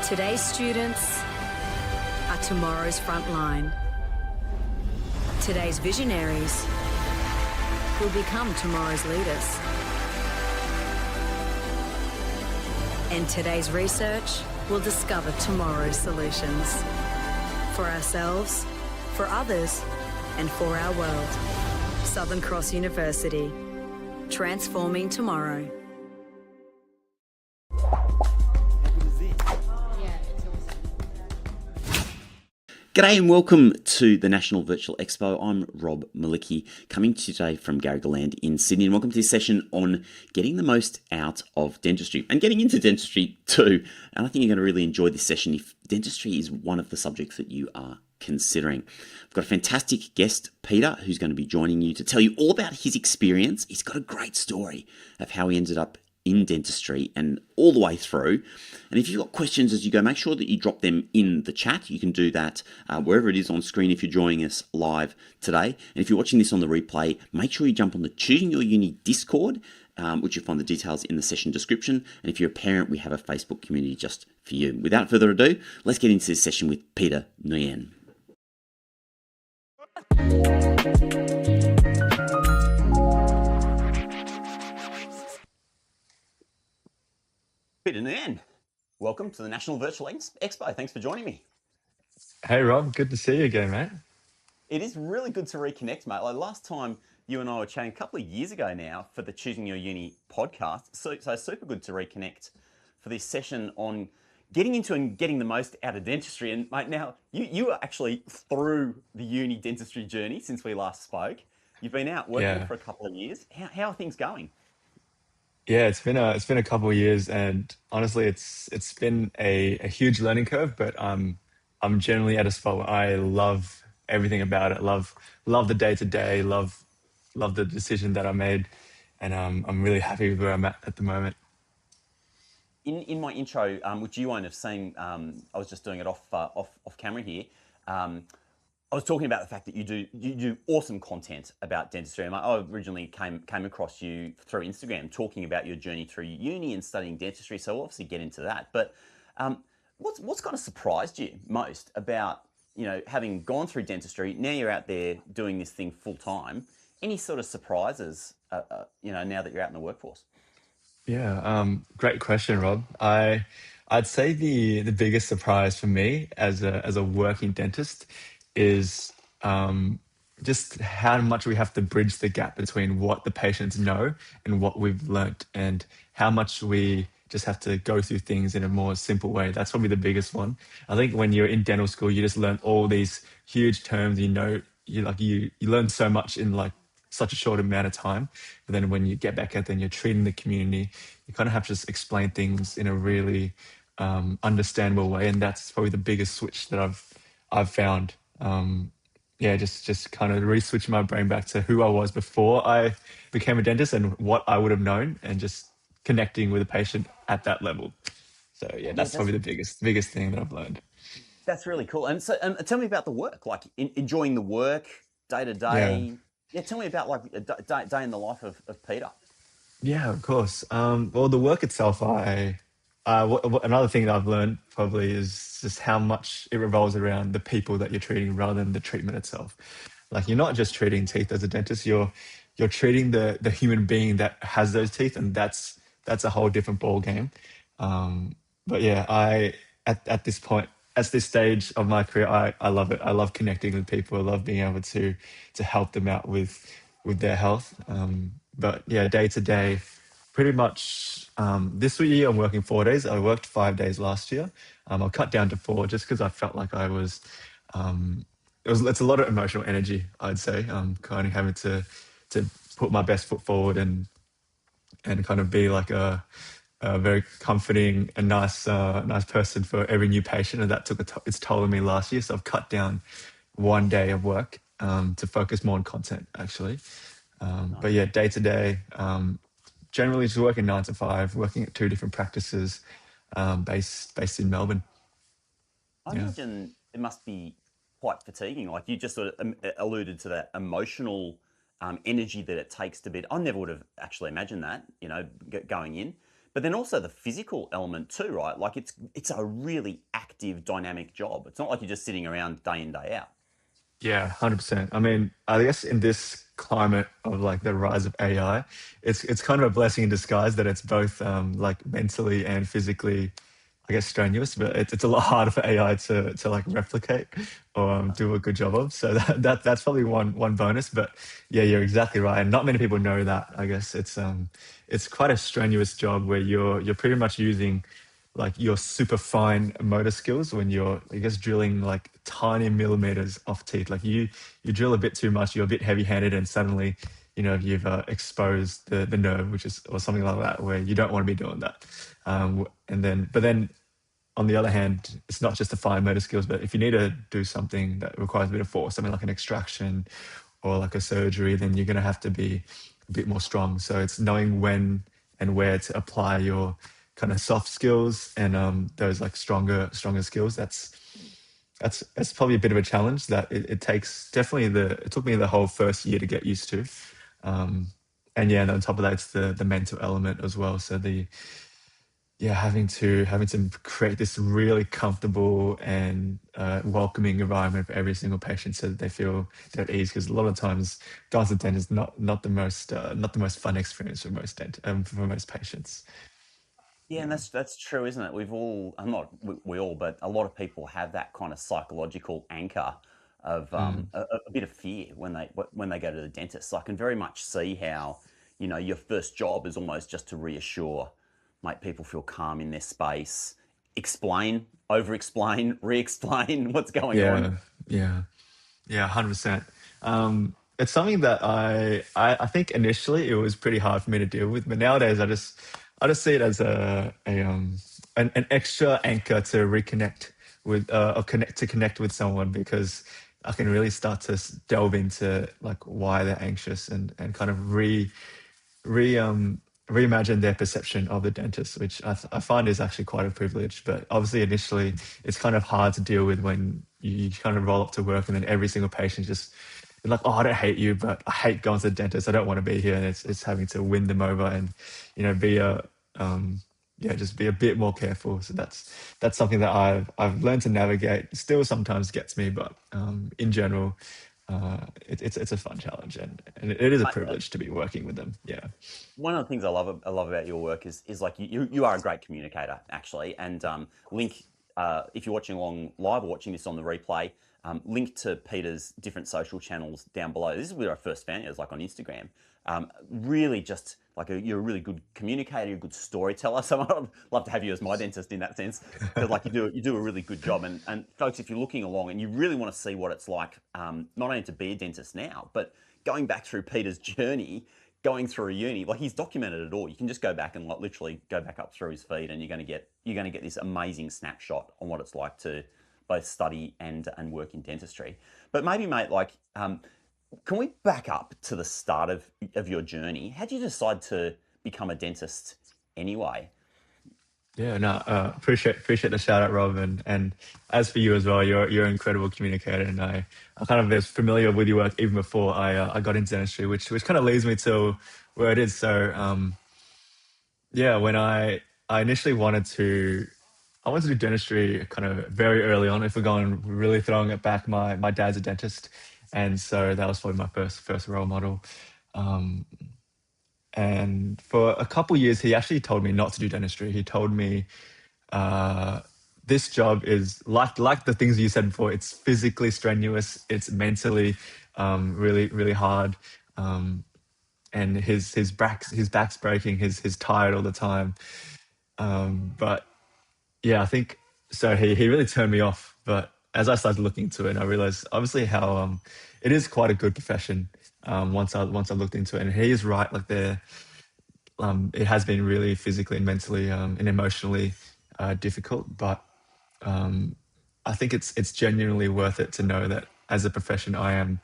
Today's students are tomorrow's front line. Today's visionaries will become tomorrow's leaders. And today's research will discover tomorrow's solutions. For ourselves, for others, and for our world. Southern Cross University, transforming tomorrow. G'day and welcome to the National Virtual Expo. I'm Rob Malicki, coming to you today from Garrigaland in Sydney, and welcome to this session on getting the most out of dentistry and getting into dentistry too. And I think you're going to really enjoy this session if dentistry is one of the subjects that you are considering. I've got a fantastic guest, Peter, who's going to be joining you to tell you all about his experience. He's got a great story of how he ended up in dentistry and all the way through. And if you've got questions as you go, make sure that you drop them in the chat. You can do that wherever it is on screen if you're joining us live today. And if you're watching this on the replay, make sure you jump on the Choosing Your Uni Discord, which you'll find the details in the session description. And if you're a parent, we have a Facebook community just for you. Without further ado, let's get into this session with Peter Nguyen. Peter Nguyen, welcome to the National Virtual Expo. Thanks for joining me. Hey Rob, good to see you again, mate. It is really good to reconnect, mate. Like last time you and I were chatting a couple of years ago now for the Choosing Your Uni podcast. So super good to reconnect for this session on getting into and getting the most out of dentistry. And mate, now you are actually through the uni dentistry journey since we last spoke. You've been out working for a couple of years. How are things going? Yeah, it's been a couple of years, and honestly, it's been a huge learning curve. But I'm generally at a spot where I love everything about it. Love the day to day. Love the decision that I made, and I'm really happy with where I'm at the moment. In my intro, which you won't have seen, I was just doing it off camera here. I was talking about the fact that you do awesome content about dentistry. And I originally came across you through Instagram, talking about your journey through uni and studying dentistry. So we'll obviously get into that. But what's kind of surprised you most about having gone through dentistry? Now you're out there doing this thing full time. Any sort of surprises? Now that you're out in the workforce. Yeah, great question, Rob. I'd say the biggest surprise for me as a working dentist is just how much we have to bridge the gap between what the patients know and what we've learnt, and how much we just have to go through things in a more simple way. That's probably the biggest one. I think when you're in dental school, you just learn all these huge terms. You learn so much in like such a short amount of time. But then when you get back out there and you're treating the community, you kind of have to just explain things in a really understandable way. And that's probably the biggest switch that I've found. Just kind of re-switching my brain back to who I was before I became a dentist and what I would have known, and just connecting with a patient at that level. So yeah, that's probably the biggest thing that I've learned. That's really cool. And so, tell me about the work, like enjoying the work day to Yeah. day. Yeah, tell me about like a day in the life of Peter. Yeah, of course. Well, the work itself, another thing that I've learned probably is just how much it revolves around the people that you're treating rather than the treatment itself. Like you're not just treating teeth as a dentist, you're treating the human being that has those teeth, and that's a whole different ball game. But yeah, I at this point, at this stage of my career, I love it. I love connecting with people. I love being able to help them out with their health. But yeah, day to day, pretty much this year I'm working 4 days. I worked 5 days last year. I'll cut down to four just because I felt like I was. It's a lot of emotional energy, I'd say. Kind of having to put my best foot forward and kind of be like a very comforting and nice person for every new patient, and that took its toll on me last year. So I've cut down 1 day of work to focus more on content actually. But yeah, day to day, generally just working 9 to 5, working at two different practices, based in Melbourne. I Yeah. imagine it must be quite fatiguing. Like you just sort of alluded to that emotional energy that it takes to be. I never would have actually imagined that, going in. But then also the physical element too, right? Like it's a really active, dynamic job. It's not like you're just sitting around day in, day out. Yeah, 100%. I mean, I guess in this climate of like the rise of AI, it's kind of a blessing in disguise that it's both like mentally and physically, I guess, strenuous. But it's a lot harder for AI to like replicate or do a good job of. So that's probably one bonus. But yeah, you're exactly right, and not many people know that. I guess it's quite a strenuous job where you're pretty much using like your super fine motor skills when you're, I guess, drilling like tiny millimeters off teeth. Like you drill a bit too much, you're a bit heavy handed, and suddenly, you've exposed the nerve, which is, or something like that, where you don't want to be doing that. But then on the other hand, it's not just the fine motor skills, but if you need to do something that requires a bit of force, something like an extraction or like a surgery, then you're going to have to be a bit more strong. So it's knowing when and where to apply your kind of soft skills and those like stronger skills. That's probably a bit of a challenge that it takes definitely it took me the whole first year to get used to. Um, and yeah, and on top of that, it's the mental element as well. So having to create this really comfortable and welcoming environment for every single patient so that they feel they're at ease, because a lot of times going to the dentist is not the most fun experience for most patients. Yeah, and Yeah. that's true, isn't it? We've all, I'm not we all, but a lot of people have that kind of psychological anchor of Mm. a bit of fear when they go to the dentist. So I can very much see how your first job is almost just to reassure, make people feel calm in their space, explain, over-explain, re-explain what's going on. Yeah, yeah, yeah, 100%. It's something that I think initially it was pretty hard for me to deal with, but nowadays I just see it as an extra anchor to reconnect with or connect with someone, because I can really start to delve into like why they're anxious and kind of re reimagine their perception of the dentist, which I find is actually quite a privilege. But obviously, initially, it's kind of hard to deal with when you kind of roll up to work and then every single patient just they're like, "Oh, I don't hate you, but I hate going to the dentist. I don't want to be here," and it's having to win them over and be a just be a bit more careful. So that's something that I've learned to navigate. Still, sometimes gets me, but in general. It's a fun challenge, and it is a privilege to be working with them. Yeah. One of the things I love about your work is like you are a great communicator actually, and link if you're watching along live or watching this on the replay, link to Peter's different social channels down below. This is where I first found you, it was like on Instagram. Really, just like you're a really good communicator, you're a good storyteller. So I'd love to have you as my dentist in that sense, because like you do a really good job. And folks, if you're looking along and you really want to see what it's like, not only to be a dentist now, but going back through Peter's journey, going through a uni, like he's documented it all. You can just go back and like literally go back up through his feed, and you're going to get this amazing snapshot on what it's like to both study and work in dentistry. But maybe, mate, like, can we back up to the start of your journey? How did you decide to become a dentist anyway? Yeah, no, appreciate the shout out, Rob, and as for you as well, you're an incredible communicator, and I kind of was familiar with your work even before I got into dentistry, which kind of leads me to where it is. So yeah, when I initially I wanted to do dentistry kind of very early on. If we're going really throwing it back, my dad's a dentist, and so that was probably my first role model. Um, and for a couple years, he actually told me not to do dentistry. He told me uh, this job is like the things you said before. It's physically strenuous. It's mentally really hard. Um, and his back's breaking. He's tired all the time. But yeah, I think so. He really turned me off. But as I started looking into it, I realized obviously how it is quite a good profession. Once I looked into it, and he is right. Like it has been really physically and mentally and emotionally difficult, but I think it's genuinely worth it to know that as a profession, I'm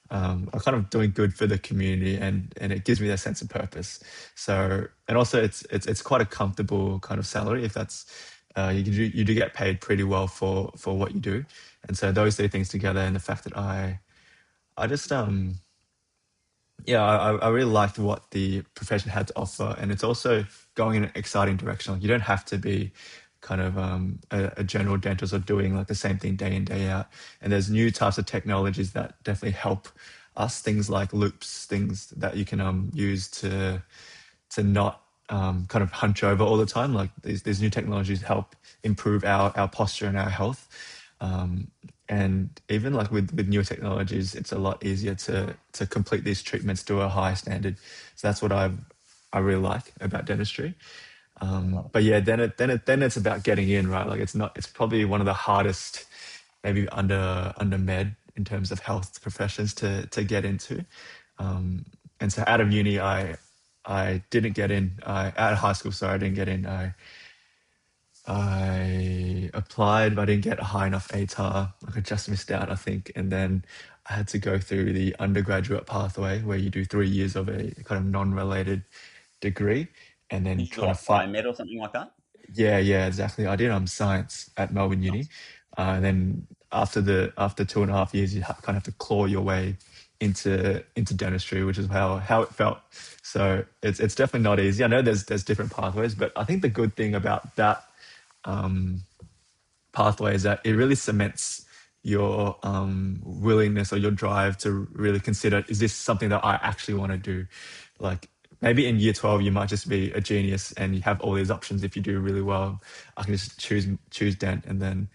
kind of doing good for the community, and it gives me that sense of purpose. So, and also it's quite a comfortable kind of salary. If that's you do get paid pretty well for what you do, and so those three things together, and the fact that I just yeah, I really liked what the profession had to offer, and it's also going in an exciting direction. Like you don't have to be kind of a general dentist or doing like the same thing day in day out. And there's new types of technologies that definitely help us. Things like loops, things that you can use to not kind of hunch over all the time. Like these new technologies help improve our posture and our health. Um, and even like with newer technologies, it's a lot easier to complete these treatments to a higher standard. So that's what I really like about dentistry. But yeah, then it's about getting in, right? Like it's probably one of the hardest, maybe under med in terms of health professions to get into. And so out of uni, I didn't get in. Out of high school, sorry, I didn't get in. I applied, but I didn't get a high enough ATAR. Like I just missed out, I think. And then I had to go through the undergraduate pathway where you do 3 years of a kind of non-related degree, and then Did you do trying to like find. biomed or something like that? Yeah, exactly. I did science at Melbourne Uni. Nice. And then after 2.5 years, you kind of have to claw your way into dentistry, which is how it felt. So it's definitely not easy. I know there's different pathways, but I think the good thing about that pathway is that it really cements your willingness or your drive to really consider, is this something that I actually want to do? Like maybe in year 12 you might just be a genius and you have all these options. If you do really well, I can just choose dent, and then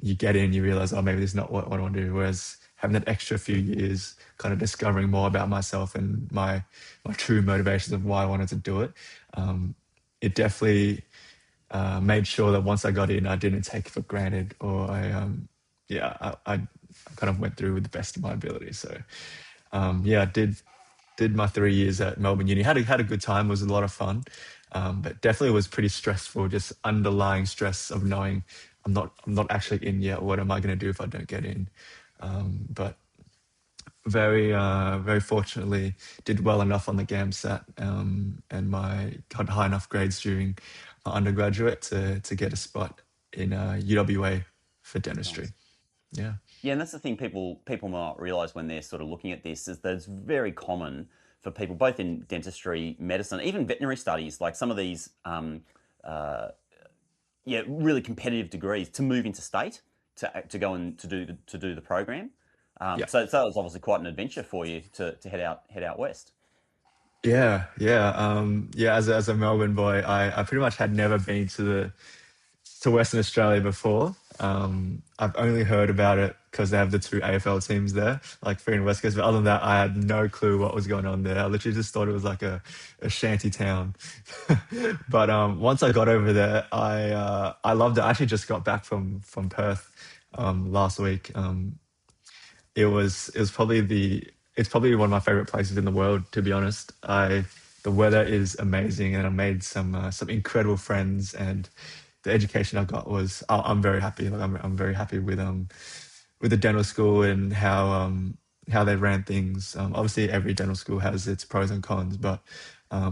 you get in, you realize, oh, maybe this is not what I want to do. Whereas having that extra few years kind of discovering more about myself and my true motivations of why I wanted to do it, it definitely made sure that once I got in, I didn't take it for granted, or I kind of went through with the best of my ability. So yeah, I did my 3 years at Melbourne Uni. Had a good time. It was a lot of fun, but definitely was pretty stressful. Just underlying stress of knowing I'm not actually in yet. What am I going to do if I don't get in? But very fortunately did well enough on the GAMSAT, and my got high enough grades during my undergraduate to get a spot in UWA for dentistry. Nice. Yeah. Yeah, and that's the thing people might not realize when they're sort of looking at this is that it's very common for people, both in dentistry, medicine, even veterinary studies, like some of these, yeah, really competitive degrees, to move into state to go and to do the program. Yeah. So it was obviously quite an adventure for you to head out west. Yeah. As a Melbourne boy, I pretty much had never been to Western Australia before. I've only heard about it because they have the two AFL teams there, like Free and West Coast. But other than that, I had no clue what was going on there. I literally just thought it was like a shanty town. But once I got over there, I loved it. I actually just got back from Perth last week. It was probably it's probably one of my favorite places in the world, to be honest. The weather is amazing, and I made some incredible friends, and the education I got was, I'm very happy. Like I'm very happy with the dental school and how they ran things. Obviously every dental school has its pros and cons, but I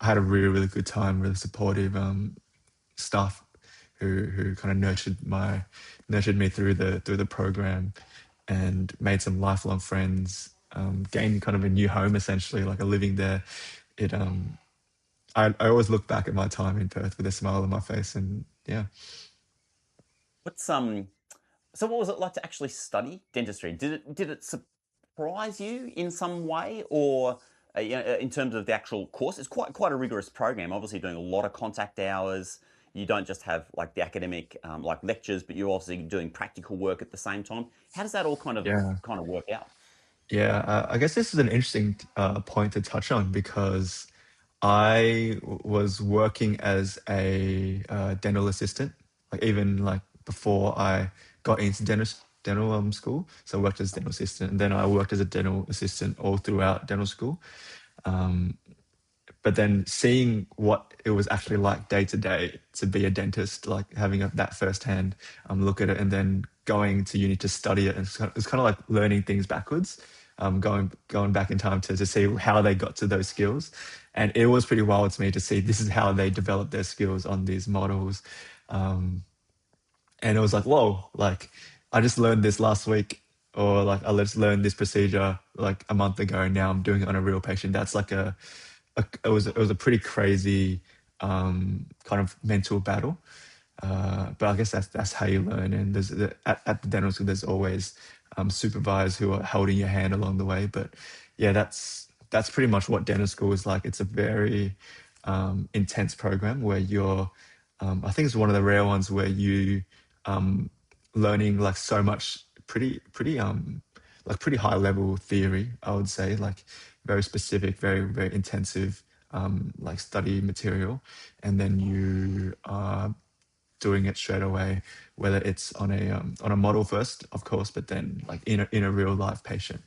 had a really good time, really supportive staff who kind of nurtured me through the program, and made some lifelong friends, gained kind of a new home, essentially, like a living there. It I always look back at my time in Perth with a smile on my face, and yeah. What's So what was it like to actually study dentistry? Did it surprise you in some way, or in terms of the actual course? It's quite a rigorous program. Obviously, doing a lot of contact hours. You don't just have like the academic like lectures, but you're also doing practical work at the same time. How does that all Yeah. kind of work out? Yeah, I guess this is an interesting point to touch on because I was working as a dental assistant, like even like before I got into dental school. So I worked as a dental assistant, and then I worked as a dental assistant all throughout dental school. But then seeing what it was actually like day to day to be a dentist, like having that firsthand look at it, and then going to uni to study it, and it's kind of like learning things backwards, going back in time to see how they got to those skills, and it was pretty wild to me to see this is how they developed their skills on these models, and it was like, whoa, like I just learned this last week, or like I just learned this procedure like a month ago, and now I'm doing it on a real patient. That's like it was a pretty crazy kind of mental battle. But I guess that's how you learn. And at the dental school, there's always supervisors who are holding your hand along the way. But yeah, that's pretty much what dental school is like. It's a very intense program where you're. I think it's one of the rare ones where you learning like so much pretty high level theory, I would say, like very specific, very intensive like study material, and then you are doing it straight away, whether it's on a model first, of course, but then like in a real life patient,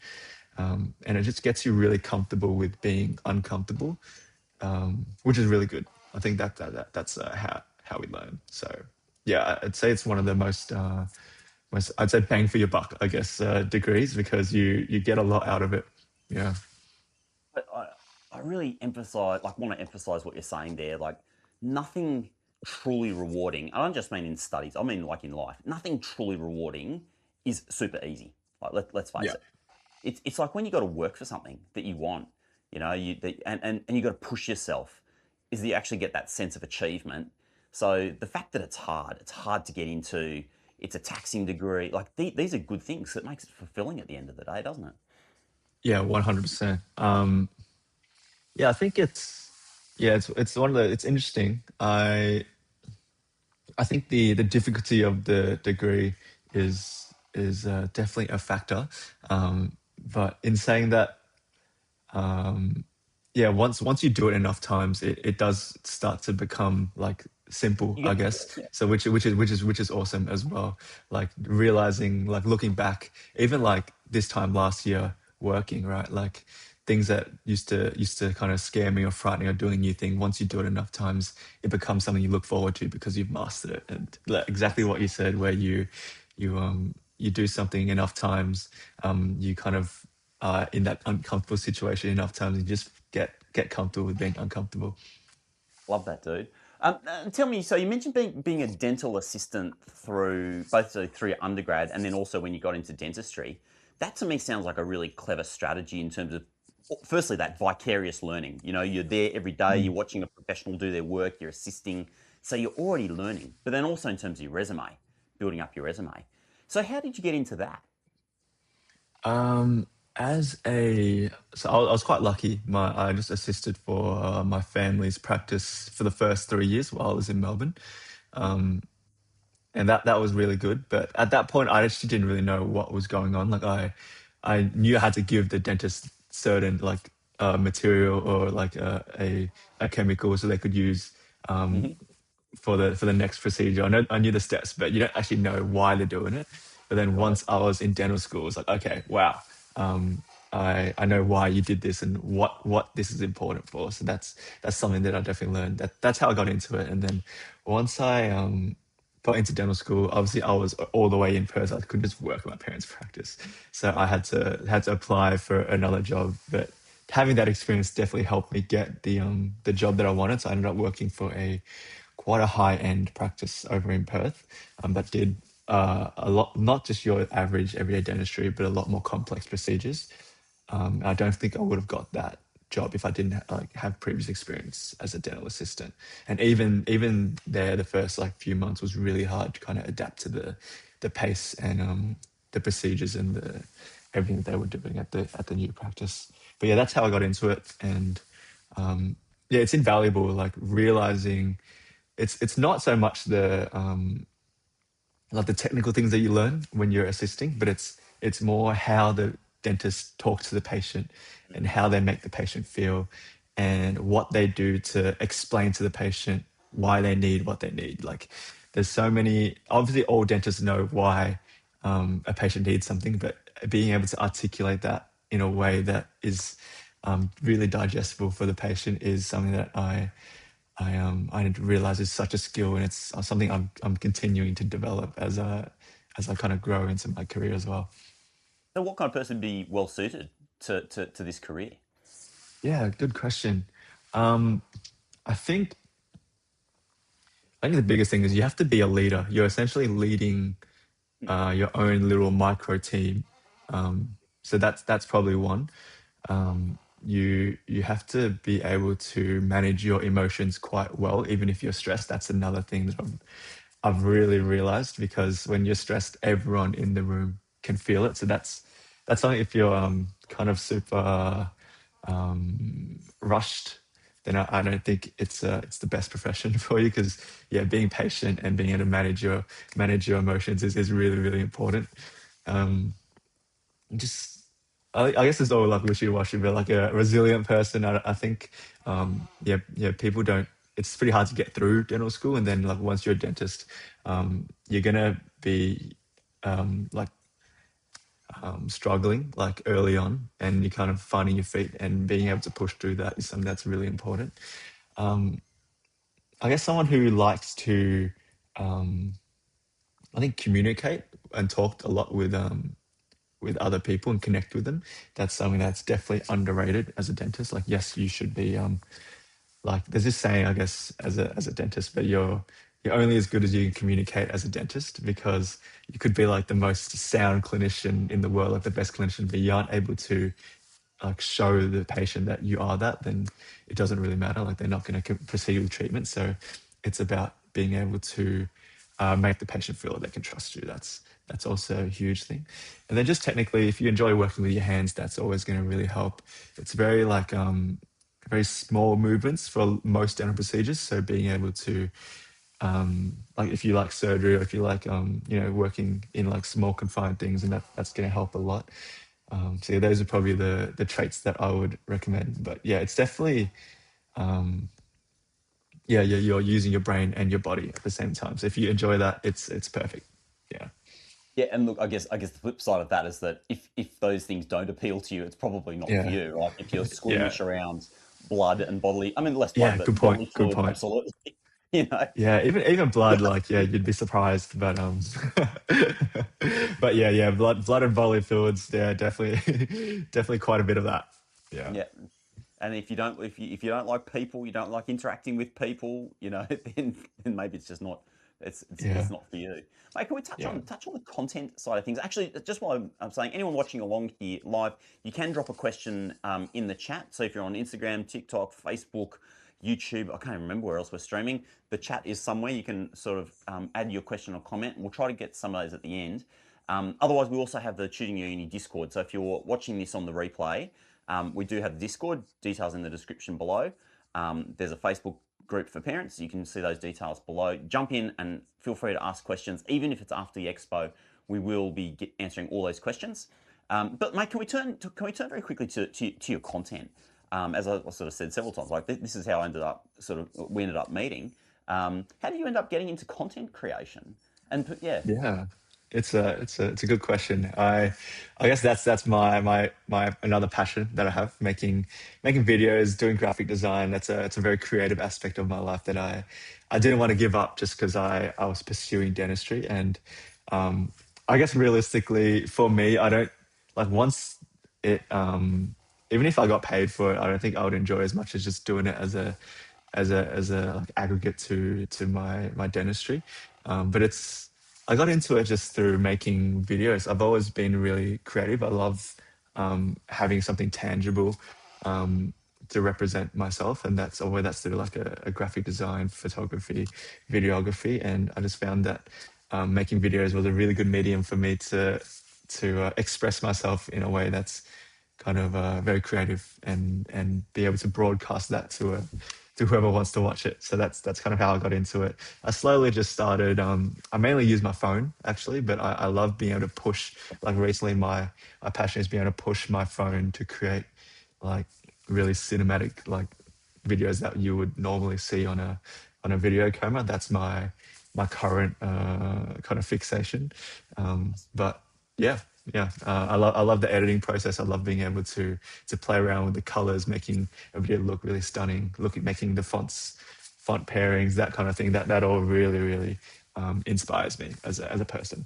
and it just gets you really comfortable with being uncomfortable, which is really good. I think that's how we learn. So yeah, I'd say it's one of the most I'd say bang for your buck, I guess, degrees, because you get a lot out of it. Yeah. But I really emphasize, like, want to emphasize what you're saying there. Like, nothing truly rewarding. I don't just mean in studies. I mean like in life. Nothing truly rewarding is super easy. Like, let's face Yeah. it. It's like when you got to work for something that you want. And you got to push yourself. Is that you actually get that sense of achievement. So the fact that it's hard to get into. It's a taxing degree. Like these are good things. That makes it fulfilling at the end of the day, doesn't it? Yeah, 100%. Yeah, I think it's one of the it's interesting. I think the difficulty of the degree is definitely a factor. But in saying that, yeah, once you do it enough times, it does start to become like simple, You I get the feel. guess. Yeah. So which is awesome as well. Like realizing, like looking back, even like this time last year working, right? Like things that used to kind of scare me or frighten me or doing a new thing. Once you do it enough times, it becomes something you look forward to because you've mastered it. And like, exactly what you said, where you do something enough times, you kind of in that uncomfortable situation enough times, you just get comfortable with being uncomfortable. Love that, dude. Tell me, so you mentioned being a dental assistant through both through your undergrad and then also when you got into dentistry. That to me sounds like a really clever strategy in terms of, firstly, that vicarious learning. You're there every day, you're watching a professional do their work, you're assisting, so you're already learning. But then also in terms of your resume, building up your resume. So how did you get into that? Um, I was quite lucky. I just assisted for my family's practice for the first 3 years while I was in Melbourne, and that was really good. But at that point, I actually didn't really know what was going on. Like I knew I had to give the dentist certain like material or like a chemical so they could use Hmm. for the next procedure. I knew the steps, but you don't actually know why they're doing it. But then Got it. once I was in dental school, it's like, okay, wow, I know why you did this and what this is important for. So that's something that I definitely learned. That's how I got into it. And then once I got into dental school, obviously I was all the way in Perth. I couldn't just work at my parents' practice, so I had to apply for another job. But having that experience definitely helped me get the job that I wanted. So I ended up working for a quite a high end practice over in Perth, that did a lot, not just your average everyday dentistry, but a lot more complex procedures. I don't think I would have got that job if I didn't like have previous experience as a dental assistant. And even there, the first like few months was really hard to kind of adapt to the pace and the procedures and the everything that they were doing at the new practice. But yeah, that's how I got into it, and yeah, it's invaluable. Like realizing it's not so much the like the technical things that you learn when you're assisting, but it's more how the dentist talks to the patient and how they make the patient feel and what they do to explain to the patient why they need what they need. Like there's so many, obviously all dentists know why a patient needs something, but being able to articulate that in a way that is really digestible for the patient is something that I didn't realize is such a skill, and it's something I'm continuing to develop as I kind of grow into my career as well. So, what kind of person would be well suited to this career? Yeah, good question. Um, I think I think the biggest thing is you have to be a leader. You're essentially leading your own little micro team. So that's probably one. You have to be able to manage your emotions quite well, even if you're stressed. That's another thing that I've really realized, because when you're stressed, everyone in the room can feel it. So that's something. If you're kind of super rushed, then I don't think it's the best profession for you, because yeah, being patient and being able to manage your emotions is really really important. Um, just I guess it's all like wishy washy, but like a resilient person, I think yeah, people don't. It's pretty hard to get through dental school, and then like once you're a dentist, you're gonna be like struggling like early on, and you're kind of finding your feet, and being able to push through that is something that's really important. I guess someone who likes to, I think, communicate and talk a lot with other people and connect with them. That's something that's definitely underrated as a dentist. Like, yes, you should be like there's this saying, I guess, as a dentist, but you're only as good as you can communicate as a dentist, because you could be like the most sound clinician in the world, like the best clinician, but you aren't able to like show the patient that you are that, then it doesn't really matter. Like they're not going to proceed with treatment. So it's about being able to make the patient feel that they can trust you. That's also a huge thing. And then just technically, if you enjoy working with your hands, that's always going to really help. It's very like very small movements for most dental procedures. So being able to like if you like surgery, or if you like working in like small confined things, and that's going to help a lot. So yeah, those are probably the traits that I would recommend. But yeah, it's definitely yeah, you're using your brain and your body at the same time. So if you enjoy that, it's perfect. Yeah. Yeah, and look, I guess the flip side of that is that if those things don't appeal to you, it's probably not for Yeah. you, right? If you're Yeah. squeamish around blood and bodily, I mean, less blood, Yeah. Good but point. bodily Good fluids, point. absolutely. You know, Yeah. Even blood, like yeah, you'd be surprised, but but yeah, blood and bodily fluids, yeah, definitely, definitely quite a bit of that. Yeah. yeah. And if you don't like people, you don't like interacting with people, then maybe it's just not it's Yeah. not for you. Mate, can we Yeah. touch on the content side of things? Actually, just while I'm saying, anyone watching along here live, you can drop a question in the chat. So if you're on Instagram, TikTok, Facebook, YouTube, I can't even remember where else we're streaming. The chat is somewhere. You can sort of add your question or comment, and we'll try to get some of those at the end. Otherwise, we also have the Choosing Your Uni Discord. So if you're watching this on the replay, we do have Discord, details in the description below. There's a Facebook group for parents. You can see those details below. Jump in and feel free to ask questions, even if it's after the expo. We will be answering all those questions. But mate, can we turn very quickly to your content? As I sort of said several times, like this is how we ended up meeting. How do you end up getting into content creation? And yeah, Yeah, it's a good question. I guess that's my another passion that I have, making videos, doing graphic design. It's a very creative aspect of my life that I didn't want to give up, just because I was pursuing dentistry. And I guess realistically for me, I don't like once it even if I got paid for it, I don't think I would enjoy as much as just doing it as a like aggregate to my dentistry. But I got into it just through making videos. I've always been really creative. I love having something tangible to represent myself, and that's through like a graphic design, photography, videography. And I just found that making videos was a really good medium for me to express myself in a way that's kind of very creative, and be able to broadcast that to whoever wants to watch it. So that's kind of how I got into it. I slowly just started. I mainly use my phone actually, but I love being able to push. Like recently, my passion is being able to push my phone to create like really cinematic like videos that you would normally see on a video camera. That's my current kind of fixation. But yeah, yeah, I love the editing process. I love being able to play around with the colors, making a video look really stunning. Making the font pairings, that kind of thing. That all really inspires me as a person.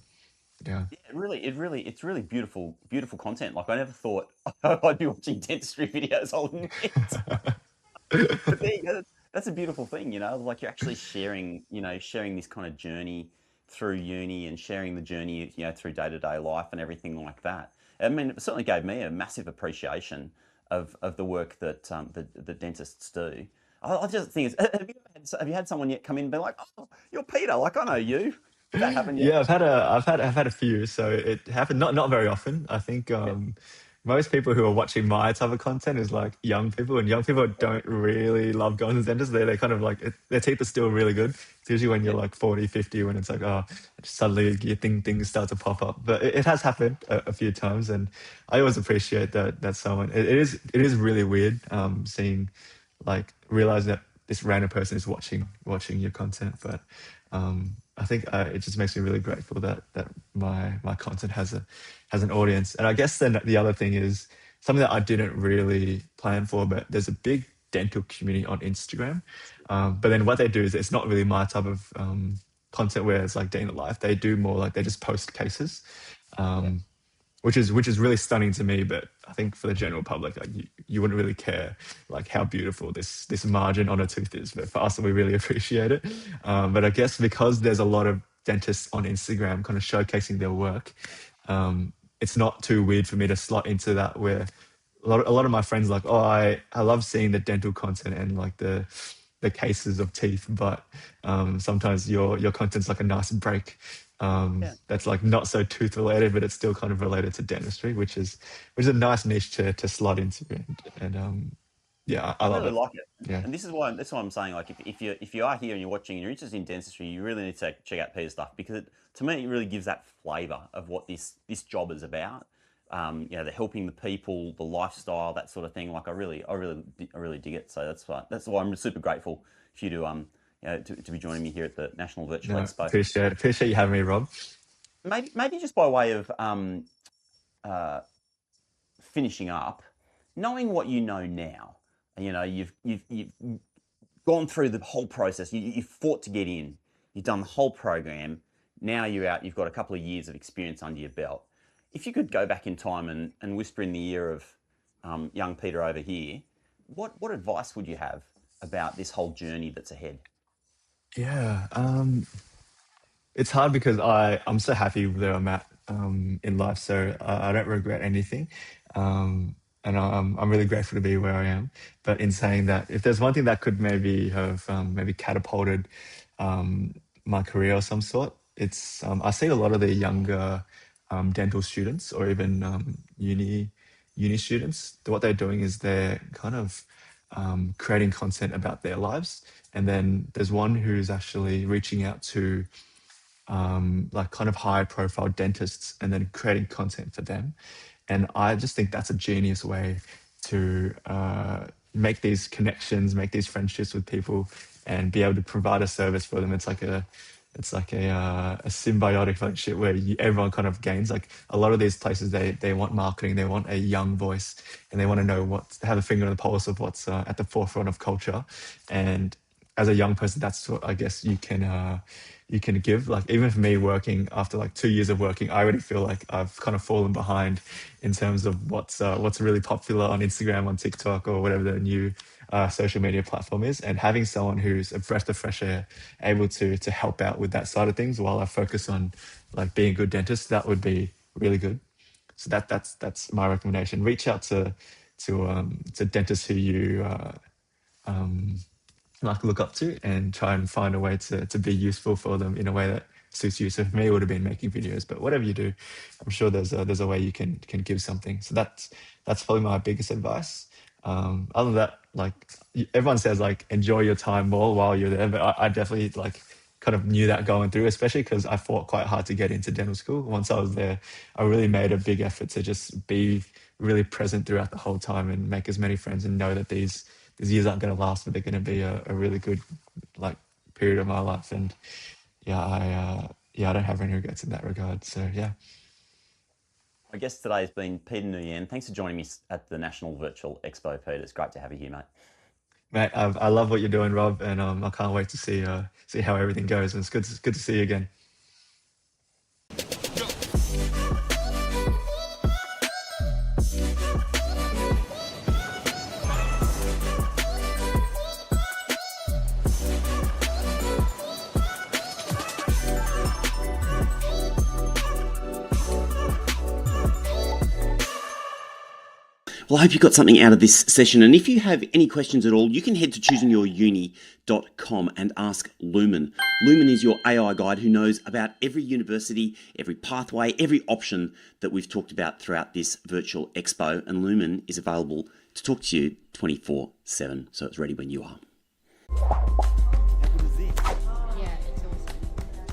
Yeah. Yeah, it's really beautiful, beautiful content. Like I never thought I'd be watching dentistry videos. I'll admit. But there you go. That's a beautiful thing, you know. Like you're actually sharing, sharing this kind of journey through uni and sharing the journey, through day to day life and everything like that. I mean, it certainly gave me a massive appreciation of the work that the dentists do. I just think is, have you had someone yet come in and be like, "Oh, you're Peter. Like I know you." Did that happen yet? Yeah, I've had a few. So it happened not very often. I think Yeah, most people who are watching my type of content is like young people, and young people don't really love going to the dentist. They kind of like their teeth are still really good. It's usually when you're yeah. like 40, 50, when it's like, oh, suddenly things start to pop up. But it has happened a few times, and I always appreciate that someone. It is really weird seeing like realize that this random person is watching your content. But I think it just makes me really grateful that my content has an audience. And I guess then the other thing is something that I didn't really plan for, but there's a big dental community on Instagram. But then what they do is it's not really my type of content where it's like day in the life. They do more like they just post cases. Yeah. Um, which is really stunning to me. But I think for the general public, like you wouldn't really care like how beautiful this margin on a tooth is. But for us, we really appreciate it. But I guess because there's a lot of dentists on Instagram kind of showcasing their work, it's not too weird for me to slot into that where a lot of my friends are like, oh, I love seeing the dental content and like the cases of teeth, but sometimes your content's like a nice break. Yeah. That's like not so tooth related, but it's still kind of related to dentistry, which is a nice niche to slot into, and yeah, I I love really it. like it, Yeah, and this is why that's why I'm saying like if you are here and you're watching and you're interested in dentistry, you really need to check out Peter's stuff because to me it really gives that flavour of what this job is about. The helping the people, the lifestyle, that sort of thing. Like I really dig it. So that's why I'm super grateful for you to to be joining me here at the National Virtual no, Expo. appreciate you having me, Rob. Maybe just by way of uh, finishing up, knowing what you know now, you've gone through the whole process. You fought to get in. You've done the whole program. Now you're out. You've got a couple of years of experience under your belt. If you could go back in time and whisper in the ear of young Peter over here, what advice would you have about this whole journey that's ahead? Yeah, it's hard because I'm so happy where I'm at in life, so I don't regret anything, and I'm really grateful to be where I am. But in saying that, if there's one thing that could maybe have maybe catapulted my career of some sort, it's I see a lot of the younger dental students or even uni students. What they're doing is they're kind of creating content about their lives, and then there's one who's actually reaching out to like kind of high profile dentists and then creating content for them. And I just think that's a genius way to make these connections, make these friendships with people, and be able to provide a service for them. It's like a symbiotic relationship where everyone kind of gains. Like a lot of these places, they want marketing, they want a young voice, and they want to know they have a finger on the pulse of what's at the forefront of culture. And as a young person, that's what I guess you can give. Like even for me, working after like 2 years of working, I already feel like I've kind of fallen behind in terms of what's really popular on Instagram, on TikTok, or whatever the new social media platform is. And having someone who's a breath of fresh air, able to help out with that side of things while I focus on like being a good dentist, that would be really good. So that's my recommendation. Reach out to dentists who you like look up to and try and find a way to be useful for them in a way that suits you. So for me, it would have been making videos. But whatever you do, I'm sure there's a way you can give something. So that's probably my biggest advice. Other than that, like everyone says, like enjoy your time more while you're there. But I definitely like kind of knew that going through, especially because I fought quite hard to get into dental school. Once I was there, I really made a big effort to just be really present throughout the whole time and make as many friends and know that these years aren't going to last, but they're going to be a really good like period of my life. And yeah, I don't have any regrets in that regard. So yeah. My guest today has been Peter Nguyen. Thanks for joining me at the National Virtual Expo, Peter. It's great to have you here, mate. Mate, I love what you're doing, Rob, and I can't wait to see how everything goes. And it's good to see you again. Well, I hope you got something out of this session. And if you have any questions at all, you can head to choosingyouruni.com and ask Lumen. Lumen is your AI guide who knows about every university, every pathway, every option that we've talked about throughout this virtual expo. And Lumen is available to talk to you 24/7. So it's ready when you are.